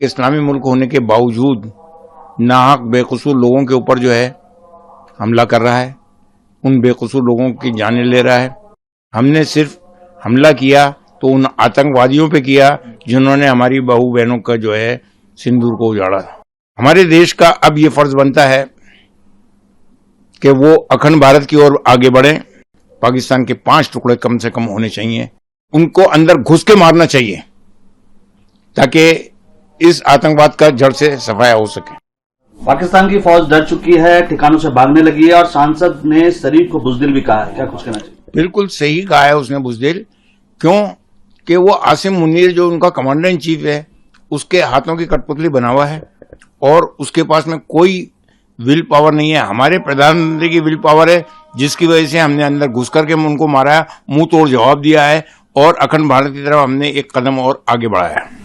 इस्लामी मुल्क होने के बावजूद नाहक बेकसूर लोगों के ऊपर जो है हमला कर रहा है, उन बेकसूर लोगों की जानें ले रहा है। हमने सिर्फ हमला किया तो उन आतंकवादियों पे किया जिन्होंने हमारी बहू बहनों का जो है सिंदूर को उजाड़ा। हमारे देश का अब ये फर्ज बनता है कि वो अखंड भारत की ओर आगे बढ़े। पाकिस्तान के 5 टुकड़े कम से कम होने चाहिए, उनको अंदर घुस के मारना चाहिए ताकि इस आतंकवाद का जड़ से सफाया हो सके। पाकिस्तान की फौज डर चुकी है, ठिकानों से भागने लगी है और सांसद ने शरीफ को बुजदिल भी कहा है, क्या कुछ कहना चाहिए? बिल्कुल सही कहा है उसने बुजदिल, क्यों कि वो आसिम मुनीर जो उनका कमांडर इन चीफ है उसके हाथों की कठपुतली बना हुआ है और उसके पास में कोई विल पावर नहीं है। हमारे प्रधानमंत्री की विल पावर है जिसकी वजह से हमने अंदर घुस करके उनको मारा है, मुंह तोड़ जवाब दिया है और अखंड भारत की तरफ हमने एक कदम और आगे बढ़ाया है।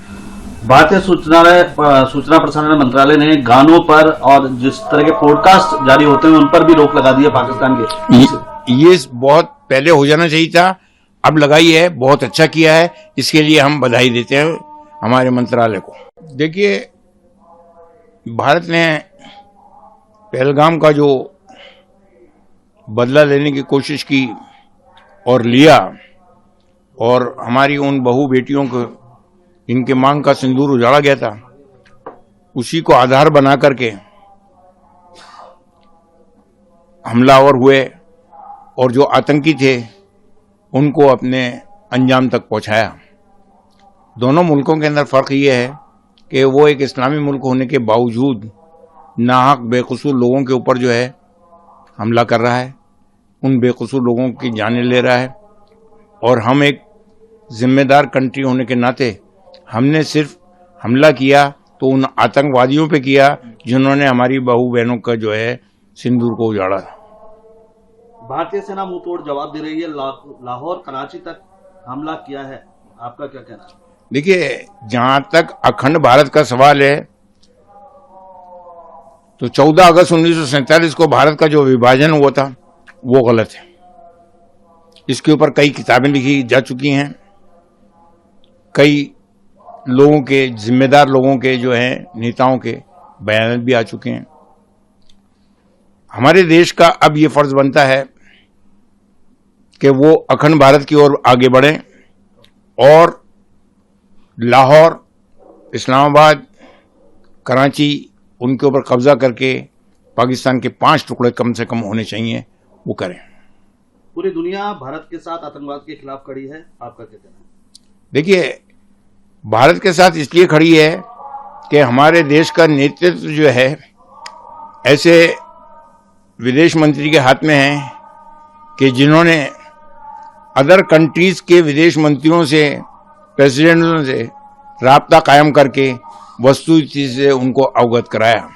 भारतीय सूचना प्रसारण मंत्रालय ने गानों पर और जिस तरह के पॉडकास्ट जारी होते हैं उन पर भी रोक लगा दी है पाकिस्तान के। ये बहुत पहले हो जाना चाहिए था, अब लगाई है, बहुत अच्छा किया है, इसके लिए हम बधाई देते हैं हमारे मंत्रालय को। देखिए, भारत ने पहलगाम का जो बदला लेने की कोशिश की और लिया और हमारी उन बहू बेटियों को इनके मांग का सिंदूर उजाड़ा गया था, उसी को आधार बना करके हमलावर हुए और जो आतंकी थे उनको अपने अंजाम तक पहुंचाया। दोनों मुल्कों के अंदर फर्क ये है कि वो एक इस्लामी मुल्क होने के बावजूद नाहक बेकसूर लोगों के ऊपर जो है हमला कर रहा है, उन बेकसूर लोगों की जानें ले रहा है और हम एक जिम्मेदार कंट्री होने के नाते हमने सिर्फ हमला किया तो उन आतंकवादियों पे किया जिन्होंने हमारी बहू बहनों का जो है सिंदूर को उजाड़ा। भारतीय सेना मुंह तोड़ जवाब दे रही है, लाहौर कराची तक हमला किया है, आपका क्या कहना है? देखिए, जहां तक अखंड भारत का सवाल है तो 14 अगस्त 1947 को भारत का जो विभाजन हुआ था वो गलत है। इसके ऊपर कई किताबें लिखी जा चुकी हैं, कई लोगों के, जिम्मेदार लोगों के जो हैं नेताओं के बयान भी आ चुके हैं। हमारे देश का अब ये फर्ज बनता है कि वो अखंड भारत की ओर आगे बढ़े और लाहौर, इस्लामाबाद, कराची उनके ऊपर कब्जा करके पाकिस्तान के 5 टुकड़े कम से कम होने चाहिए, वो करें। पूरी दुनिया भारत के साथ आतंकवाद के खिलाफ खड़ी है, आपका क्या कहना है? देखिए, भारत के साथ इसलिए खड़ी है कि हमारे देश का नेतृत्व जो है ऐसे विदेश मंत्री के हाथ में है कि जिन्होंने अदर कंट्रीज के विदेश मंत्रियों से, प्रेसिडेंटों से राब्ता कायम करके वस्तुस्थिति से उनको अवगत कराया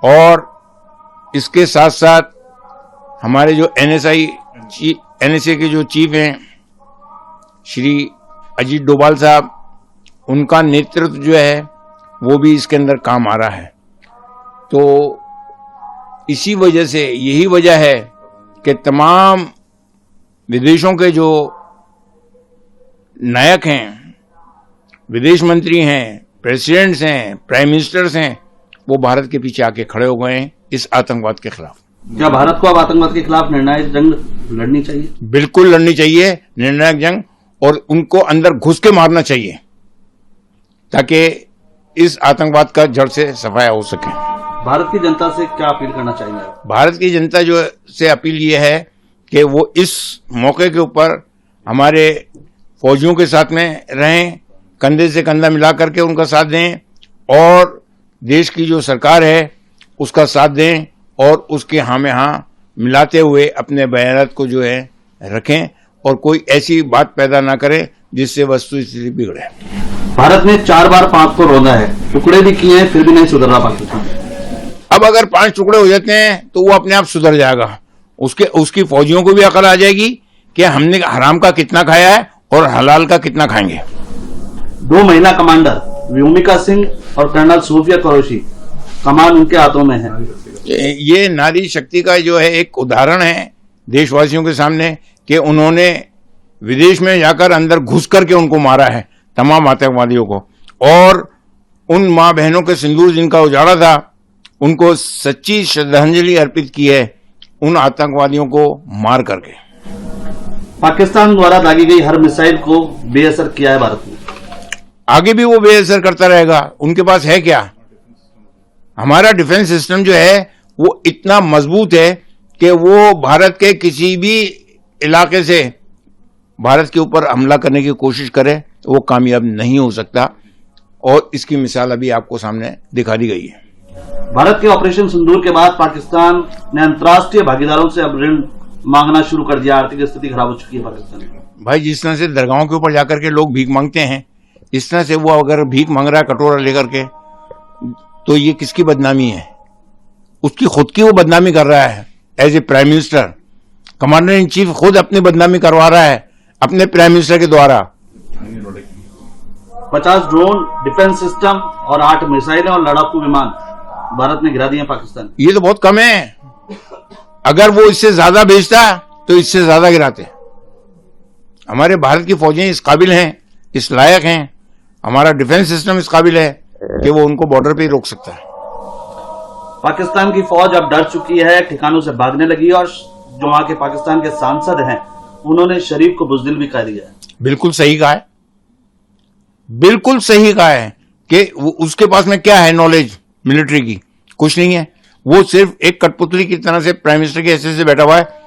और इसके साथ साथ हमारे जो एनएसए के जो चीफ हैं श्री अजीत डोभाल साहब, उनका नेतृत्व जो है वो भी इसके अंदर काम आ रहा है। तो इसी वजह से, यही वजह है कि तमाम विदेशों के जो नायक हैं, विदेश मंत्री हैं, प्रेसिडेंट्स हैं, प्राइम मिनिस्टर्स हैं, वो भारत के पीछे आके खड़े हो गए हैं इस आतंकवाद के खिलाफ। क्या भारत को अब आतंकवाद के खिलाफ निर्णायक जंग लड़नी चाहिए? बिल्कुल लड़नी चाहिए निर्णायक जंग, और उनको अंदर घुस के मारना चाहिए ताकि इस आतंकवाद का जड़ से सफाया हो सके। भारत की जनता से क्या अपील करना चाहिए? भारत की जनता जो से अपील ये है कि वो इस मौके के ऊपर हमारे फौजियों के साथ में रहें, कंधे से कंधा मिला करके उनका साथ दें और देश की जो सरकार है उसका साथ दें और उसके हाँ में हाँ मिलाते हुए अपने बयानात को जो है रखें और कोई ऐसी बात पैदा ना करें जिससे वस्तुस्थिति बिगड़े। भारत ने 4 बार पाक को रोधा है, टुकड़े भी किए हैं, फिर भी नहीं सुधर रहा पाकिस्तान। अब अगर 5 टुकड़े हो जाते हैं तो वो अपने आप सुधर जाएगा। उसकी फौजियों को भी अकल आ जाएगी कि हमने हराम का कितना खाया है और हलाल का कितना खाएंगे। 2 महिला कमांडर व्योमिका सिंह और कर्नल सूफिया कुरैशी, कमान उनके हाथों में है। ये नारी शक्ति का जो है एक उदाहरण है देशवासियों के सामने कि उन्होंने विदेश में जाकर अंदर घुस करके उनको मारा है, तमाम आतंकवादियों को, और उन मां बहनों के सिंदूर जिनका उजाड़ा था, उनको सच्ची श्रद्धांजलि अर्पित की है उन आतंकवादियों को मार करके। पाकिस्तान द्वारा दागी गई हर मिसाइल को बेअसर किया है भारत ने। आगे भी वो बेअसर करता रहेगा। उनके पास है क्या? हमारा डिफेंस सिस्टम जो है वो इतना मजबूत है कि वो भारत के किसी भी इलाके से भारत के ऊपर हमला करने की कोशिश करे तो वो कामयाब नहीं हो सकता, और इसकी मिसाल अभी आपको सामने दिखा दी गई है। भारत के ऑपरेशन सिंदूर के बाद पाकिस्तान ने अंतर्राष्ट्रीय भागीदारों से अब ऋण मांगना शुरू कर दिया। आर्थिक स्थिति खराब हो चुकी है पाकिस्तान की। भाई, जिस तरह से दरगाहों के ऊपर जाकर के लोग भीख मांगते हैं, इस तरह से वो अगर भीख मांग रहा है कटोरा लेकर के, तो ये किसकी बदनामी है? उसकी खुद की वो बदनामी कर रहा है। As a prime minister, commander in chief खुद अपनी बदनामी करवा रहा है अपने प्राइम मिनिस्टर के द्वारा। 50 ड्रोन, डिफेंस सिस्टम और 8 मिसाइलें और लड़ाकू विमान भारत ने गिरा दिए पाकिस्तान। ये तो बहुत कम है। अगर वो इससे ज्यादा भेजता तो इससे ज्यादा गिराते। हमारे भारत की फौजें इस काबिल हैं, इस लायक हैं, हमारा डिफेंस सिस्टम इस काबिल है कि वो उनको बॉर्डर पे ही रोक सकता है। पाकिस्तान की फौज अब डर चुकी है, ठिकानों से भागने लगी, और जो वहां के पाकिस्तान के सांसद हैं उन्होंने शरीफ को बुजदिल भी कह दिया है। बिल्कुल सही कहा है, बिल्कुल सही कहा है कि उसके पास में क्या है नॉलेज मिलिट्री की? कुछ नहीं है। वो सिर्फ एक कठपुतली की तरह से प्राइम मिनिस्टर के ऐसे से बैठा हुआ है